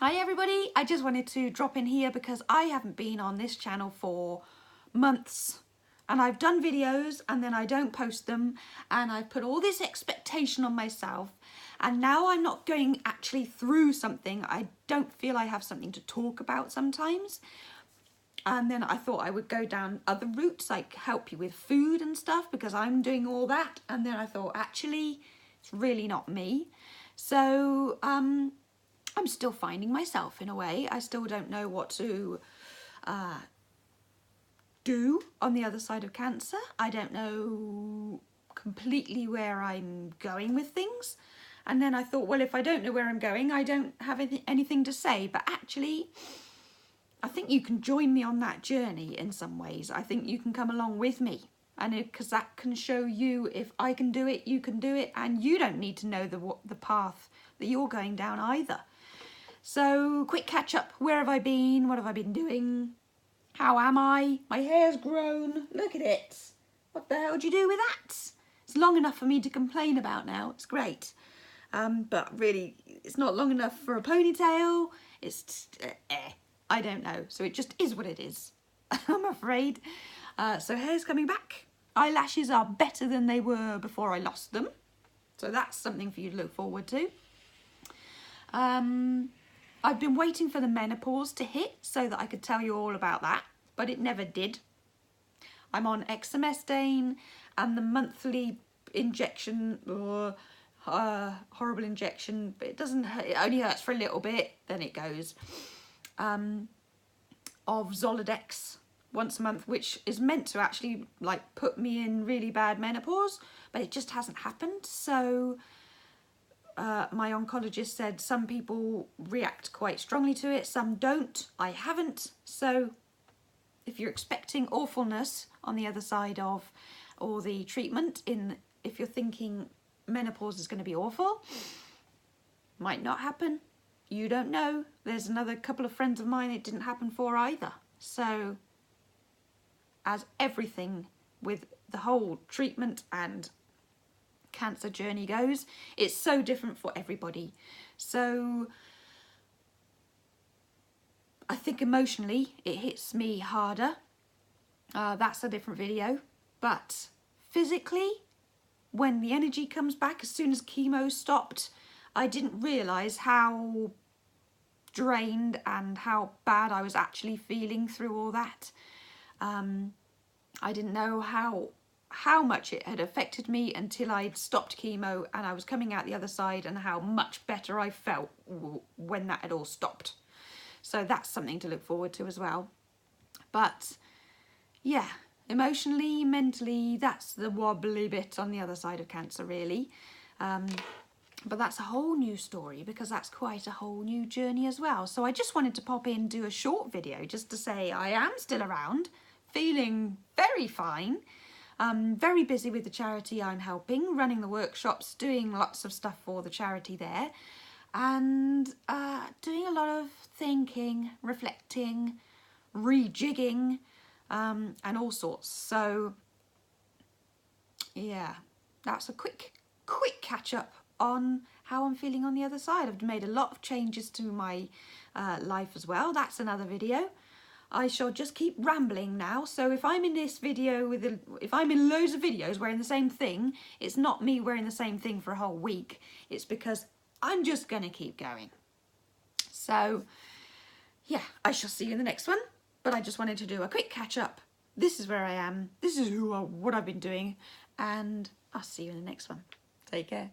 Hi everybody, I just wanted to drop in here because I haven't been on this channel for months and I've done videos and then I don't post them and I've put all this expectation on myself and now I'm not going actually through something. I don't feel I have something to talk about sometimes, and then I thought I would go down other routes like help you with food and stuff because I'm doing all that, and then I thought actually it's really not me. So I'm still finding myself in a way. I still don't know what to do on the other side of cancer. I don't know completely where I'm going with things. And then I thought, well, if I don't know where I'm going, I don't have anything to say. But actually, I think you can join me on that journey in some ways. I think you can come along with me. And because that can show you if I can do it, you can do it. And you don't need to know the path that you're going down either. So, quick catch up. Where have I been? What have I been doing? How am I? My hair's grown. Look at it. What the hell do you do with that? It's long enough for me to complain about now. It's great. But really, it's not long enough for a ponytail. It's I don't know. So it just is what it is, I'm afraid. So hair's coming back. Eyelashes are better than they were before I lost them. So that's something for you to look forward to. I've been waiting for the menopause to hit so that I could tell you all about that, but it never did. I'm on exemestane and the monthly injection, horrible injection, but it doesn't hurt, it only hurts for a little bit, then it goes, of Zoladex once a month, which is meant to actually like put me in really bad menopause, but it just hasn't happened. So my oncologist said some people react quite strongly to it, some don't. I haven't. So if you're expecting awfulness on the other side of or the treatment, if you're thinking menopause is going to be awful, might not happen. You don't know. There's another couple of friends of mine it didn't happen for either. So as everything with the whole treatment and cancer journey goes, it's so different for everybody. So I think emotionally it hits me harder. That's a different video. But physically, when the energy comes back, as soon as chemo stopped, I didn't realise how drained and how bad I was actually feeling through all that. I didn't know how much it had affected me until I'd stopped chemo and I was coming out the other side, and how much better I felt when that had all stopped. So that's something to look forward to as well. But yeah, emotionally, mentally, that's the wobbly bit on the other side of cancer really. But that's a whole new story because that's quite a whole new journey as well. So I just wanted to pop in, do a short video just to say I am still around, feeling very fine. Very busy with the charity I'm helping, running the workshops, doing lots of stuff for the charity there, and doing a lot of thinking, reflecting, rejigging, and all sorts. So yeah, that's a quick catch up on how I'm feeling on the other side. I've made a lot of changes to my life as well. That's another video. I shall just keep rambling now. So if I'm in this video if I'm in loads of videos wearing the same thing, it's not me wearing the same thing for a whole week. It's because I'm just going to keep going. So yeah, I shall see you in the next one. But I just wanted to do a quick catch up. This is where I am. This is what I've been doing. And I'll see you in the next one. Take care.